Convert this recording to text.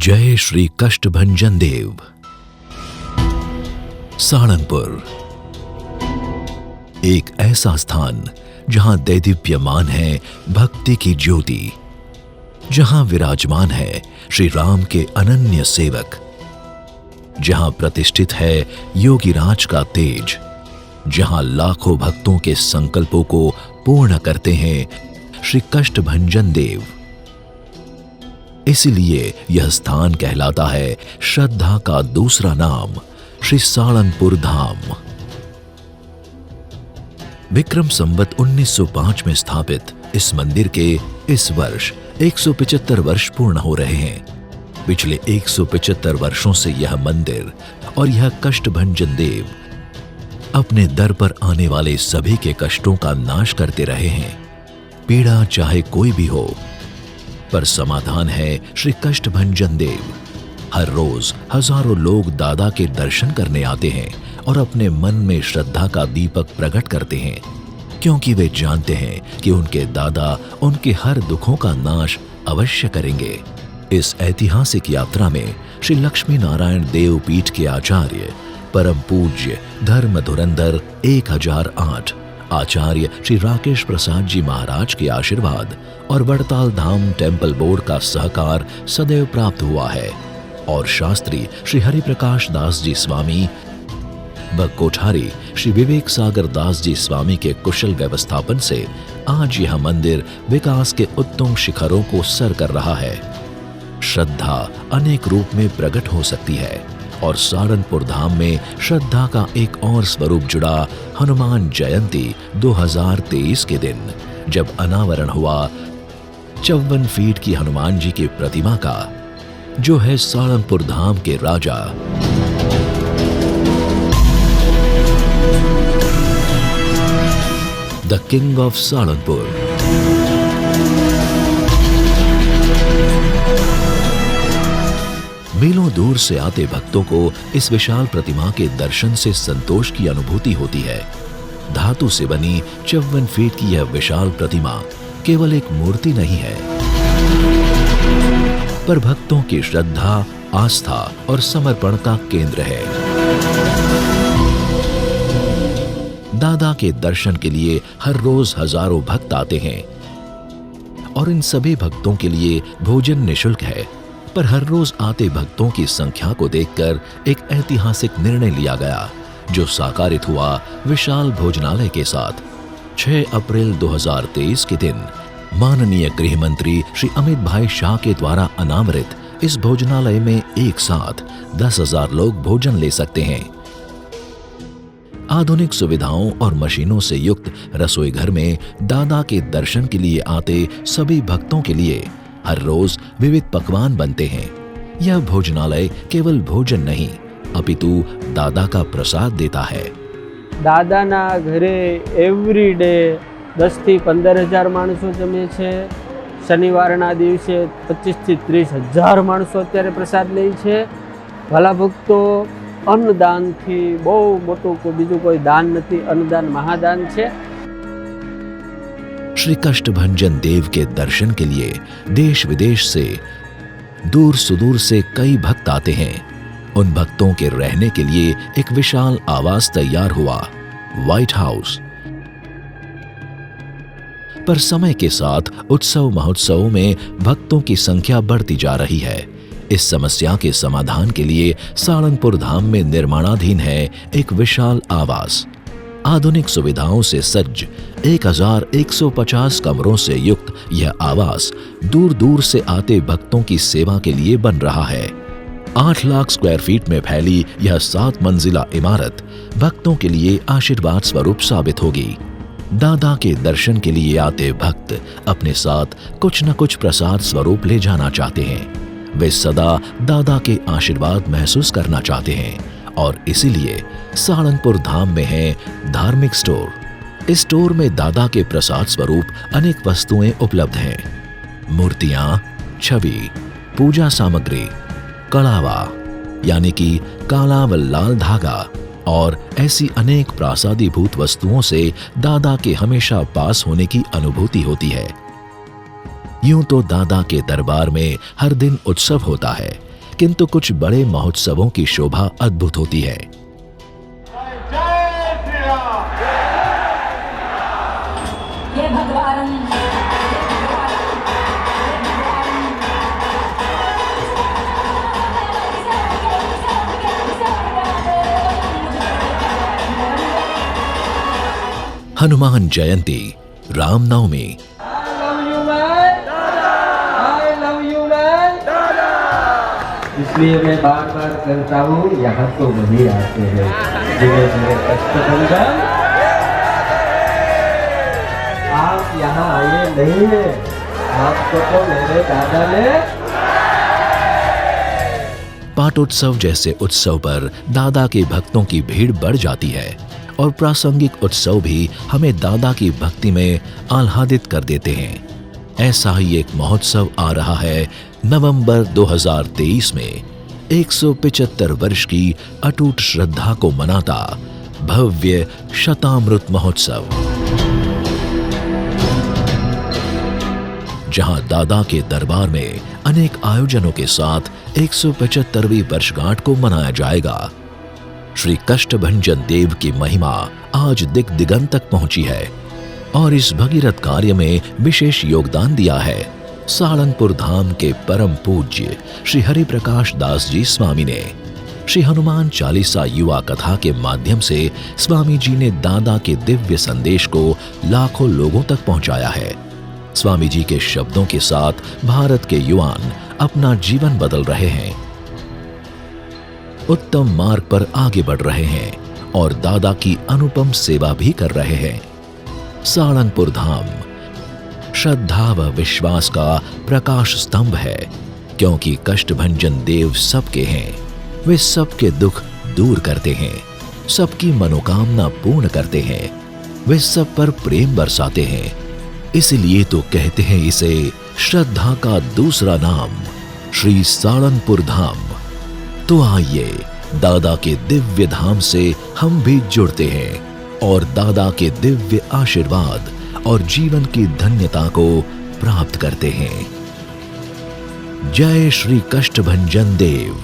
जय श्री कष्टभंजन देव। सारंगपुर एक ऐसा स्थान जहां दैदीप्यमान है भक्ति की ज्योति, जहां विराजमान है श्री राम के अनन्य सेवक, जहां प्रतिष्ठित है योगीराज का तेज, जहां लाखों भक्तों के संकल्पों को पूर्ण करते हैं श्री कष्टभंजन देव। इसलिए यह स्थान कहलाता है श्रद्धा का दूसरा नाम श्री सारंगपुर धाम। विक्रम संवत 1905 में स्थापित इस मंदिर के इस वर्ष 175 वर्ष पूर्ण हो रहे हैं। पिछले 175 वर्षों से यह मंदिर और यह कष्टभंजन देव अपने दर पर आने वाले सभी के कष्टों का नाश करते रहे हैं। पीड़ा चाहे कोई भी हो, पर समाधान है श्री कष्टभंजन देव। हर रोज हजारों लोग दादा के दर्शन करने आते हैं और अपने मन में श्रद्धा का दीपक प्रकट करते हैं, क्योंकि वे जानते हैं कि उनके दादा उनके हर दुखों का नाश अवश्य करेंगे। इस ऐतिहासिक यात्रा में श्री लक्ष्मी नारायण देव पीठ के आचार्य परम पूज्य धर्म धुरंधर 1008 आचार्य श्री राकेश प्रसाद जी महाराज के आशीर्वाद और वड़ताल धाम टेम्पल बोर्ड का सहकार सदैव प्राप्त हुआ है, और शास्त्री श्री हरिप्रकाश दास जी स्वामी व कोठारी श्री विवेक सागर दास जी स्वामी के कुशल व्यवस्थापन से आज यह मंदिर विकास के उत्तुंग शिखरों को सर कर रहा है। श्रद्धा अनेक रूप में प्रकट हो सकती है, और सारंगपुर धाम में श्रद्धा का एक और स्वरूप जुड़ा हनुमान जयंती 2023 के दिन, जब अनावरण हुआ 54 फीट की हनुमान जी की प्रतिमा का, जो है सारंगपुर धाम के राजा द किंग ऑफ सारंगपुर। मीलों दूर से आते भक्तों को इस विशाल प्रतिमा के दर्शन से संतोष की अनुभूति होती है। धातु से बनी 54 फीट की यह विशाल प्रतिमा केवल एक मूर्ति नहीं है, पर भक्तों की श्रद्धा, आस्था और समर्पण का केंद्र है। दादा के दर्शन के लिए हर रोज हजारों भक्त आते हैं, और इन सभी भक्तों के लिए भोजन निःशुल्क है। पर हर रोज आते भक्तों की संख्या को देखकर एक ऐतिहासिक निर्णय लिया गया, जो साकारित हुआ विशाल भोजनालय के साथ। 6 अप्रैल 2023 के दिन माननीय गृह मंत्री श्री अमित भाई शाह के द्वारा अनावरित इस भोजनालय में एक साथ 10,000 लोग भोजन ले सकते हैं। आधुनिक सुविधाओं और मशीनों से युक्त रसोई घर में दादा के दर्शन के लिए आते सभी भक्तों के लिए हर रोज विविध पकवान बनते हैं। यह भोजनालय केवल भोजन नहीं, अपितु दादा का प्रसाद देता है। दादा ना घरे एवरी डे 10 થી 15,000 माणसों जमे छे। शनिवारना दिवसे 25 થી 30,000 माणसों अत्यारे प्रसाद ले छे। भला भक्तो अन्नदान थी बहु मोटું કોઈ બીજું કોઈ દાન નથી, अन्नदान महादान छे। श्री कष्टभंजन देव के दर्शन के लिए देश विदेश से, दूर सुदूर से कई भक्त आते हैं। उन भक्तों के रहने के लिए एक विशाल आवास तैयार हुआ, व्हाइट हाउस। पर समय के साथ उत्सव महोत्सव में भक्तों की संख्या बढ़ती जा रही है। इस समस्या के समाधान के लिए सारंगपुर धाम में निर्माणाधीन है एक विशाल आवास। आधुनिक सुविधाओं से सज्ज 1150 कमरों से युक्त यह आवास दूर दूर से आते भक्तों की सेवा के लिए बन रहा है। 8 लाख स्क्वायर फीट में फैली यह 7 मंजिला इमारत भक्तों के लिए आशीर्वाद स्वरूप साबित होगी। दादा के दर्शन के लिए आते भक्त अपने साथ कुछ न कुछ प्रसाद स्वरूप ले जाना चाहते हैं। वे सदा दादा के आशीर्वाद महसूस करना चाहते हैं, और इसीलिए सारंगपुर धाम में है धार्मिक स्टोर। इस स्टोर में दादा के प्रसाद स्वरूप अनेक वस्तुएं उपलब्ध हैं। मूर्तियां, छवि, पूजा सामग्री, कड़ावा यानी कि काला व लाल धागा, और ऐसी अनेक प्रासादीभूत वस्तुओं से दादा के हमेशा पास होने की अनुभूति होती है। यूं तो दादा के दरबार में हर दिन उत्सव होता है, किंतु कुछ बड़े महोत्सवों की शोभा अद्भुत होती है। ये भगवान हनुमान जयंती, रामनवमी, इसलिए मैं बार बार कहता हूँ, यहाँ तो वही आते हैं जिन्हें मेरे कष्टभंजन। आप यहाँ आए नहीं है, आपको तो मेरे दादा ने। पाटोत्सव जैसे उत्सव पर दादा के भक्तों की भीड़ बढ़ जाती है और प्रासंगिक उत्सव भी हमें दादा की भक्ति में आह्लादित कर देते हैं। ऐसा ही एक महोत्सव आ रहा है नवंबर 2023 में 175 वर्ष की अटूट श्रद्धा को मनाता भव्य शतामृत महोत्सव, जहां दादा के दरबार में अनेक आयोजनों के साथ 175वीं वर्षगांठ को मनाया जाएगा। श्री कष्टभंजन देव की महिमा आज दिग दिगंत तक पहुंची है और इस भगीरथ कार्य में विशेष योगदान दिया है सालंगपुर धाम के परम पूज्य श्री हरि प्रकाश दास जी स्वामी ने। श्री हनुमान चालीसा युवा कथा के माध्यम से स्वामी जी ने दादा के दिव्य संदेश को लाखों लोगों तक पहुंचाया है। स्वामी जी के शब्दों के साथ भारत के युवान अपना जीवन बदल रहे हैं, उत्तम मार्ग पर आगे बढ़ रहे हैं और दादा की अनुपम सेवा भी कर रहे हैं। सालंगपुर धाम श्रद्धा व विश्वास का प्रकाश स्तंभ है, क्योंकि कष्टभंजन देव सबके हैं। वे सबके दुख दूर करते हैं, सबकी मनोकामना पूर्ण करते हैं, वे सब पर प्रेम बरसाते हैं। इसलिए तो कहते हैं इसे श्रद्धा का दूसरा नाम श्री सालंगपुर धाम। तो आइए दादा के दिव्य धाम से हम भी जुड़ते हैं और दादा के दिव्य आशीर्वाद और जीवन की धन्यता को प्राप्त करते हैं। जय श्री कष्टभंजन देव।